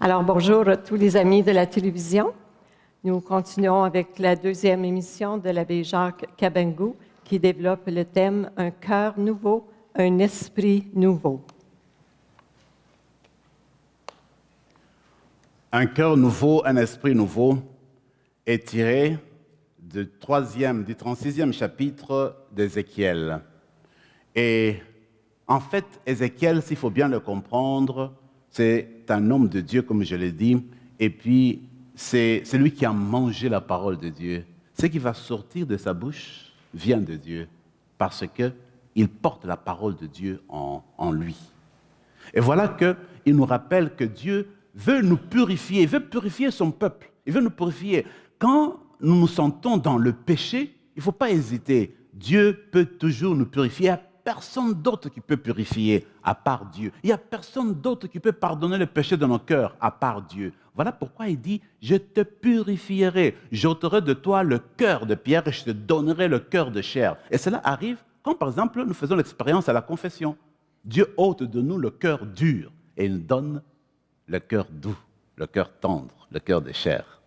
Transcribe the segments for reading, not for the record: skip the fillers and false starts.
Alors, bonjour à tous les amis de la télévision. Nous continuons avec la deuxième émission de l'abbé Jacques Kabengou qui développe le thème « Un cœur nouveau, un esprit nouveau ». Un cœur nouveau, un esprit nouveau est tiré du 36e chapitre d'Ézéchiel. Et en fait, Ézéchiel, s'il faut bien le comprendre, c'est un homme de Dieu, comme je l'ai dit, et puis c'est celui qui a mangé la parole de Dieu. Ce qui va sortir de sa bouche vient de Dieu, parce qu'il porte la parole de Dieu en lui. Et voilà qu'il nous rappelle que Dieu veut nous purifier, il veut purifier son peuple, il veut nous purifier. Quand nous nous sentons dans le péché, il ne faut pas hésiter. Dieu peut toujours nous purifier. Il n'y a personne d'autre qui peut purifier à part Dieu. Il n'y a personne d'autre qui peut pardonner le péché de nos cœurs à part Dieu. Voilà pourquoi il dit, je te purifierai, j'ôterai de toi le cœur de pierre et je te donnerai le cœur de chair. Et cela arrive quand, par exemple, nous faisons l'expérience à la confession. Dieu ôte de nous le cœur dur et il nous donne le cœur doux, le cœur tendre, le cœur de chair.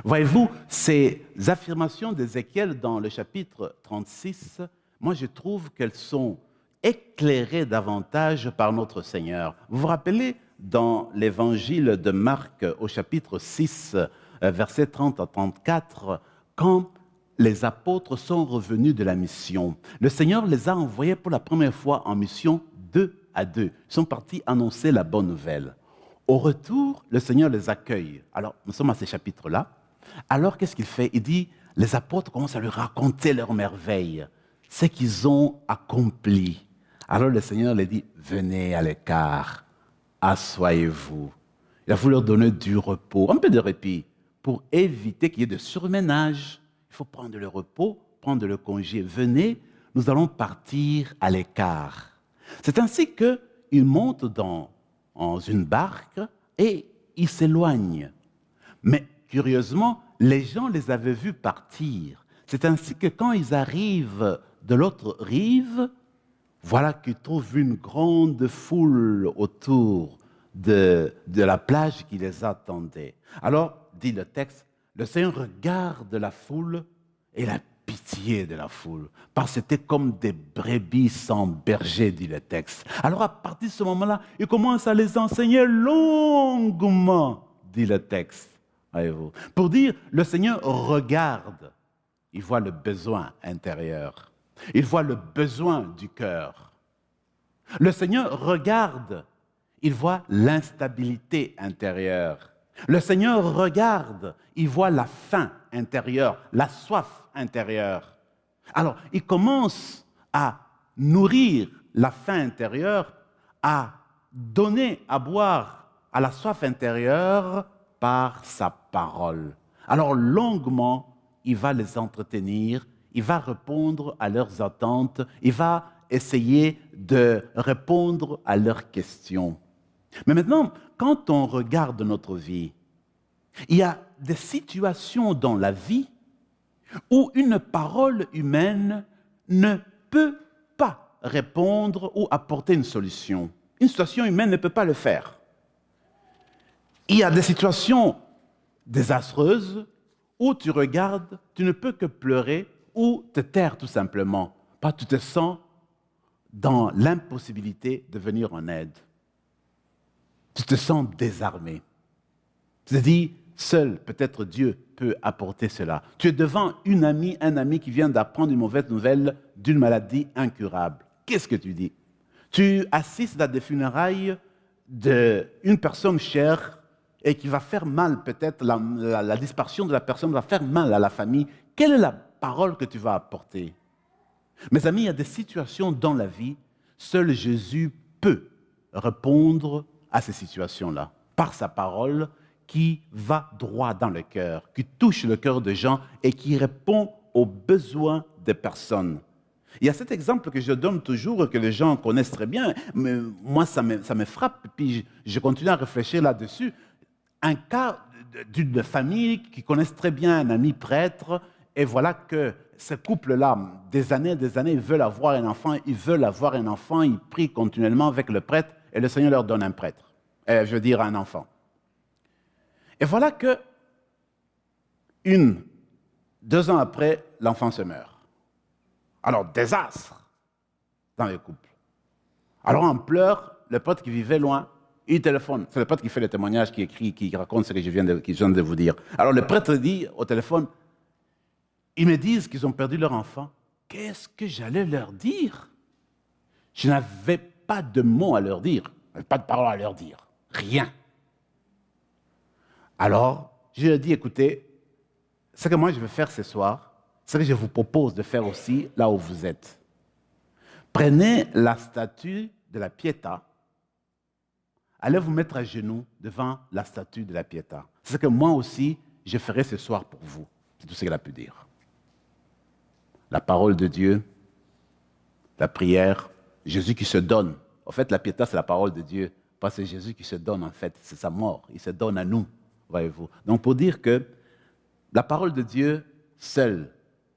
Voyez-vous, ces affirmations d'Ézéchiel dans le chapitre 36, moi je trouve qu'elles sont éclairées davantage par notre Seigneur. Vous vous rappelez dans l'évangile de Marc au chapitre 6, versets 30 à 34, quand les apôtres sont revenus de la mission, le Seigneur les a envoyés pour la première fois en mission 2 à 2. Ils sont partis annoncer la bonne nouvelle. Au retour, le Seigneur les accueille. Alors, nous sommes à ces chapitres-là. Alors, qu'est-ce qu'il fait? Il dit, les apôtres commencent à lui raconter leurs merveilles, ce qu'ils ont accompli. Alors, le Seigneur les dit, venez à l'écart, asseyez-vous. Il a voulu leur donner du repos, un peu de répit, pour éviter qu'il y ait de surménage. Il faut prendre le repos, prendre le congé. Venez, nous allons partir à l'écart. C'est ainsi qu'ils montent dans une barque et ils s'éloignent. Mais curieusement, les gens les avaient vus partir. C'est ainsi que quand ils arrivent de l'autre rive, voilà qu'ils trouvent une grande foule autour de la plage qui les attendait. Alors, dit le texte, le Seigneur regarde la foule et la pitié de la foule, parce que c'était comme des brebis sans berger, dit le texte. Alors à partir de ce moment-là, il commence à les enseigner longuement, dit le texte, voyez-vous. Pour dire, le Seigneur regarde, il voit le besoin intérieur, il voit le besoin du cœur. Le Seigneur regarde, il voit l'instabilité intérieure. Le Seigneur regarde, il voit la faim intérieure, la soif intérieure. Alors, il commence à nourrir la faim intérieure, à donner à boire à la soif intérieure par sa parole. Alors, longuement, il va les entretenir, il va répondre à leurs attentes, il va essayer de répondre à leurs questions. Mais maintenant, quand on regarde notre vie, il y a des situations dans la vie où une parole humaine ne peut pas répondre ou apporter une solution. Une situation humaine ne peut pas le faire. Il y a des situations désastreuses où tu regardes, tu ne peux que pleurer ou te taire tout simplement, parce que tu te sens dans l'impossibilité de venir en aide. Tu te sens désarmé. Tu te dis, seul peut-être Dieu peut apporter cela. Tu es devant un ami qui vient d'apprendre une mauvaise nouvelle d'une maladie incurable. Qu'est-ce que tu dis? Tu assistes à des funérailles d'une personne chère et qui va faire mal, peut-être la disparition de la personne va faire mal à la famille. Quelle est la parole que tu vas apporter? Mes amis, il y a des situations dans la vie, seul Jésus peut répondre à ces situations-là, par sa parole qui va droit dans le cœur, qui touche le cœur des gens et qui répond aux besoins des personnes. Il y a cet exemple que je donne toujours, que les gens connaissent très bien, mais moi ça me frappe, puis je continue à réfléchir là-dessus. Un cas d'une famille qui connaissent très bien un ami prêtre, et voilà que ce couple-là, des années, ils veulent avoir un enfant, ils prient continuellement avec le prêtre, et le Seigneur leur donne un prêtre, un enfant. Et voilà que 2 ans après, l'enfant se meurt. Alors, désastre dans les couples. Alors, on pleure, le pote qui vivait loin, il téléphone. C'est le pote qui fait le témoignage, qui écrit, qui raconte ce que je viens de vous dire. Alors, le prêtre dit au téléphone, ils me disent qu'ils ont perdu leur enfant. Qu'est-ce que j'allais leur dire? Je n'avais pas de mots à leur dire, pas de paroles à leur dire, rien. Alors, je leur dis, écoutez, ce que moi je vais faire ce soir, ce que je vous propose de faire aussi là où vous êtes. Prenez la statue de la Pietà, allez vous mettre à genoux devant la statue de la Pietà. C'est ce que moi aussi, je ferai ce soir pour vous. C'est tout ce qu'elle a pu dire. La parole de Dieu, la prière, Jésus qui se donne. En fait, la Pietà, c'est la parole de Dieu, parce que c'est Jésus qui se donne, en fait, c'est sa mort. Il se donne à nous, voyez-vous. Donc, pour dire que la parole de Dieu seule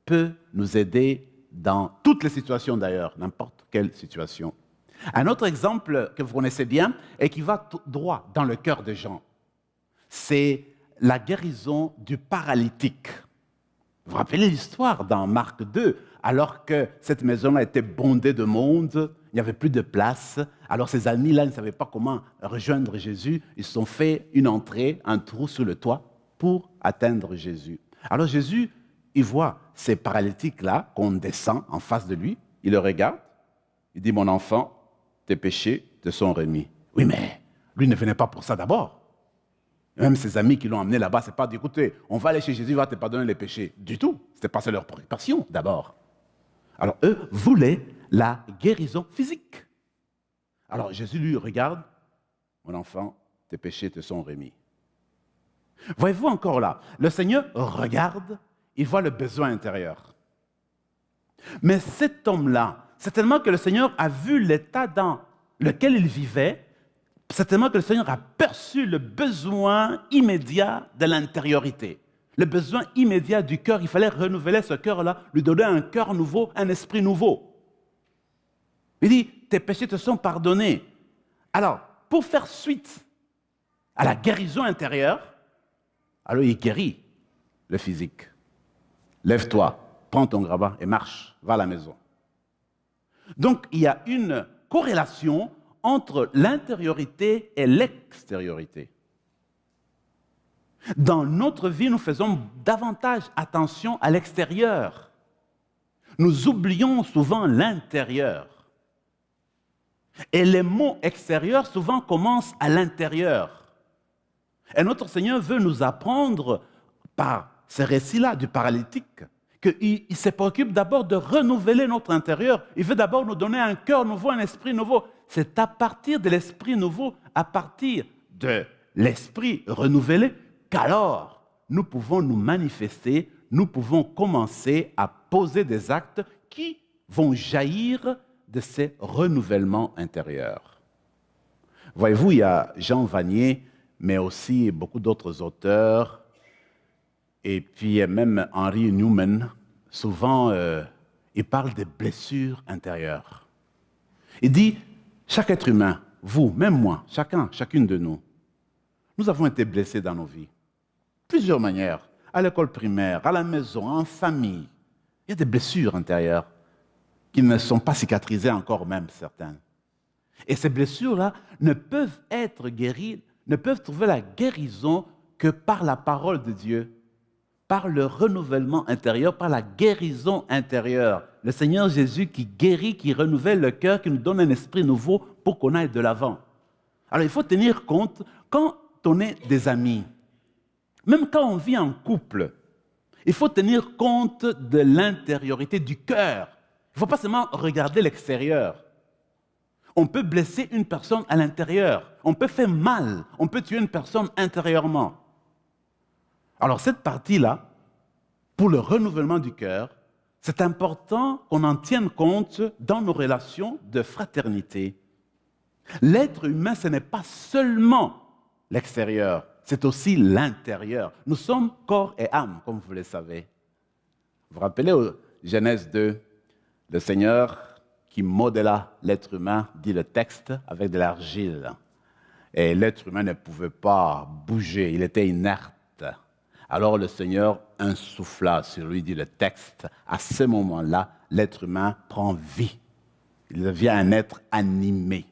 peut nous aider dans toutes les situations d'ailleurs, n'importe quelle situation. Un autre exemple que vous connaissez bien et qui va droit dans le cœur des gens, c'est la guérison du paralytique. Vous vous rappelez l'histoire dans Marc 2, alors que cette maison-là était bondée de monde, il n'y avait plus de place, alors ces amis-là ne savaient pas comment rejoindre Jésus, ils se sont fait une entrée, un trou sous le toit pour atteindre Jésus. Alors Jésus, il voit ces paralytiques-là qu'on descend en face de lui, il le regarde, il dit « Mon enfant, tes péchés te sont remis. » Oui, mais lui ne venait pas pour ça d'abord. Même ses amis qui l'ont amené là-bas, c'est pas d'écouter, on va aller chez Jésus, il va te pardonner les péchés. Du tout. C'était pas ça leur préoccupation d'abord. Alors eux voulaient la guérison physique. Alors Jésus lui regarde, mon enfant, tes péchés te sont remis. Voyez-vous encore là, le Seigneur regarde, il voit le besoin intérieur. Mais cet homme-là, certainement que le Seigneur a vu l'état dans lequel il vivait, certainement que le Seigneur a perçu le besoin immédiat de l'intériorité, le besoin immédiat du cœur. Il fallait renouveler ce cœur-là, lui donner un cœur nouveau, un esprit nouveau. Il dit, tes péchés te sont pardonnés. Alors, pour faire suite à la guérison intérieure, alors il guérit le physique. Lève-toi, prends ton grabat et marche, va à la maison. Donc, il y a une corrélation entre l'intériorité et l'extériorité. Dans notre vie, nous faisons davantage attention à l'extérieur. Nous oublions souvent l'intérieur. Et les mots extérieurs souvent commencent à l'intérieur. Et notre Seigneur veut nous apprendre par ce récit-là du paralytique qu'il se préoccupe d'abord de renouveler notre intérieur. Il veut d'abord nous donner un cœur nouveau, un esprit nouveau. C'est à partir de l'esprit nouveau, à partir de l'esprit renouvelé, qu'alors nous pouvons nous manifester, nous pouvons commencer à poser des actes qui vont jaillir de ces renouvellements intérieurs. Voyez-vous, il y a Jean Vanier, mais aussi beaucoup d'autres auteurs, et puis même Henry Newman, souvent, il parle des blessures intérieures. Il dit, chaque être humain, vous, même moi, chacune de nous, nous avons été blessés dans nos vies. Plusieurs manières, à l'école primaire, à la maison, en famille. Il y a des blessures intérieures qui ne sont pas cicatrisées encore même, certaines. Et ces blessures-là ne peuvent être guéries, ne peuvent trouver la guérison que par la parole de Dieu, par le renouvellement intérieur, par la guérison intérieure. Le Seigneur Jésus qui guérit, qui renouvelle le cœur, qui nous donne un esprit nouveau pour qu'on aille de l'avant. Alors il faut tenir compte, quand on est des amis, même quand on vit en couple, il faut tenir compte de l'intériorité du cœur. Il ne faut pas seulement regarder l'extérieur. On peut blesser une personne à l'intérieur. On peut faire mal. On peut tuer une personne intérieurement. Alors cette partie-là, pour le renouvellement du cœur, c'est important qu'on en tienne compte dans nos relations de fraternité. L'être humain, ce n'est pas seulement l'extérieur, c'est aussi l'intérieur. Nous sommes corps et âme, comme vous le savez. Vous vous rappelez au Genèse 2, le Seigneur qui modéla l'être humain, dit le texte, avec de l'argile. et l'être humain ne pouvait pas bouger, il était inerte. Alors le Seigneur insuffla sur lui, dit le texte. À ce moment-là, l'être humain prend vie. Il devient un être animé,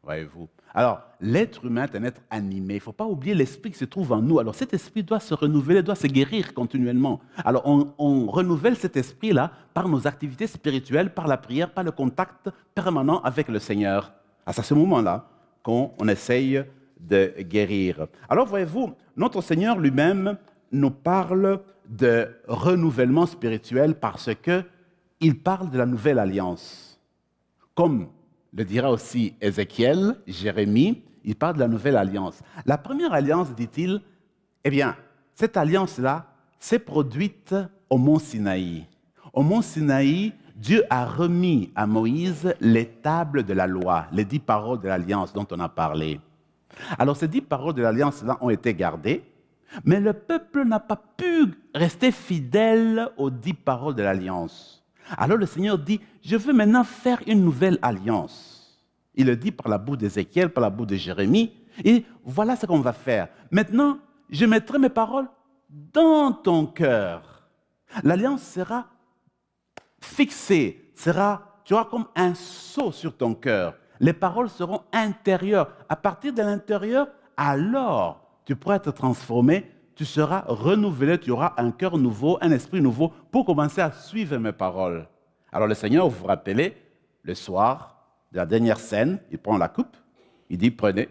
voyez-vous. Alors, l'être humain est un être animé. Il ne faut pas oublier l'esprit qui se trouve en nous. Alors, cet esprit doit se renouveler, doit se guérir continuellement. Alors, on renouvelle cet esprit-là par nos activités spirituelles, par la prière, par le contact permanent avec le Seigneur. C'est à ce moment-là qu'on essaye de guérir. Alors, voyez-vous, notre Seigneur lui-même nous parle de renouvellement spirituel parce qu'il parle de la nouvelle alliance. Comme le dira aussi Ézéchiel, Jérémie, il parle de la nouvelle alliance. La première alliance, dit-il, eh bien, cette alliance-là s'est produite au mont Sinaï. Au mont Sinaï, Dieu a remis à Moïse les tables de la loi, les 10 paroles de l'alliance dont on a parlé. Alors, ces 10 paroles de l'alliance-là ont été gardées, mais le peuple n'a pas pu rester fidèle aux 10 paroles de l'alliance. Alors le Seigneur dit, je veux maintenant faire une nouvelle alliance. Il le dit par la bouche d'Ézéchiel, par la bouche de Jérémie, et voilà ce qu'on va faire. Maintenant, je mettrai mes paroles dans ton cœur. L'alliance sera fixée, tu auras comme un sceau sur ton cœur. Les paroles seront intérieures. À partir de l'intérieur, alors tu pourras être transformé, tu seras renouvelé, tu auras un cœur nouveau, un esprit nouveau pour commencer à suivre mes paroles. Alors le Seigneur, vous vous rappelez, le soir de la dernière scène, il prend la coupe, il dit, prenez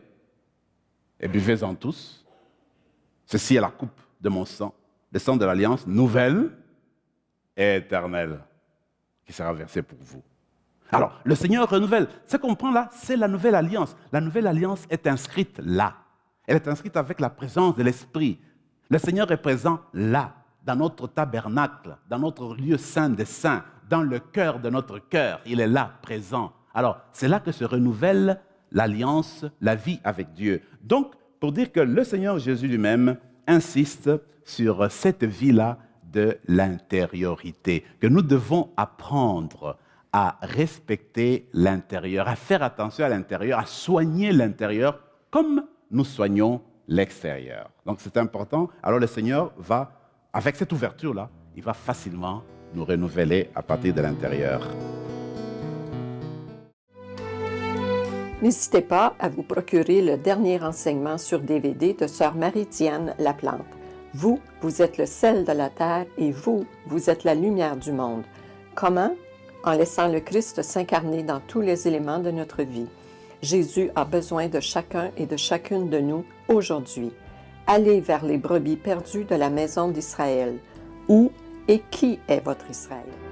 et buvez-en tous. Ceci est la coupe de mon sang, le sang de l'alliance nouvelle et éternelle qui sera versée pour vous. Alors, le Seigneur renouvelle. Ce qu'on prend là, c'est la nouvelle alliance. La nouvelle alliance est inscrite là. Elle est inscrite avec la présence de l'Esprit. Le Seigneur est présent là, dans notre tabernacle, dans notre lieu saint des saints, dans le cœur de notre cœur. Il est là, présent. Alors, c'est là que se renouvelle l'alliance, la vie avec Dieu. Donc, pour dire que le Seigneur Jésus lui-même insiste sur cette vie-là de l'intériorité, que nous devons apprendre à respecter l'intérieur, à faire attention à l'intérieur, à soigner l'intérieur comme nous soignons l'extérieur. Donc c'est important. Alors le Seigneur va, avec cette ouverture-là, il va facilement nous renouveler à partir de l'intérieur. N'hésitez pas à vous procurer le dernier enseignement sur DVD de Sœur Marie-Diane Laplante. Vous, vous êtes le sel de la terre et vous, vous êtes la lumière du monde. Comment? En laissant le Christ s'incarner dans tous les éléments de notre vie. Jésus a besoin de chacun et de chacune de nous aujourd'hui. Allez vers les brebis perdues de la maison d'Israël. Où et qui est votre Israël?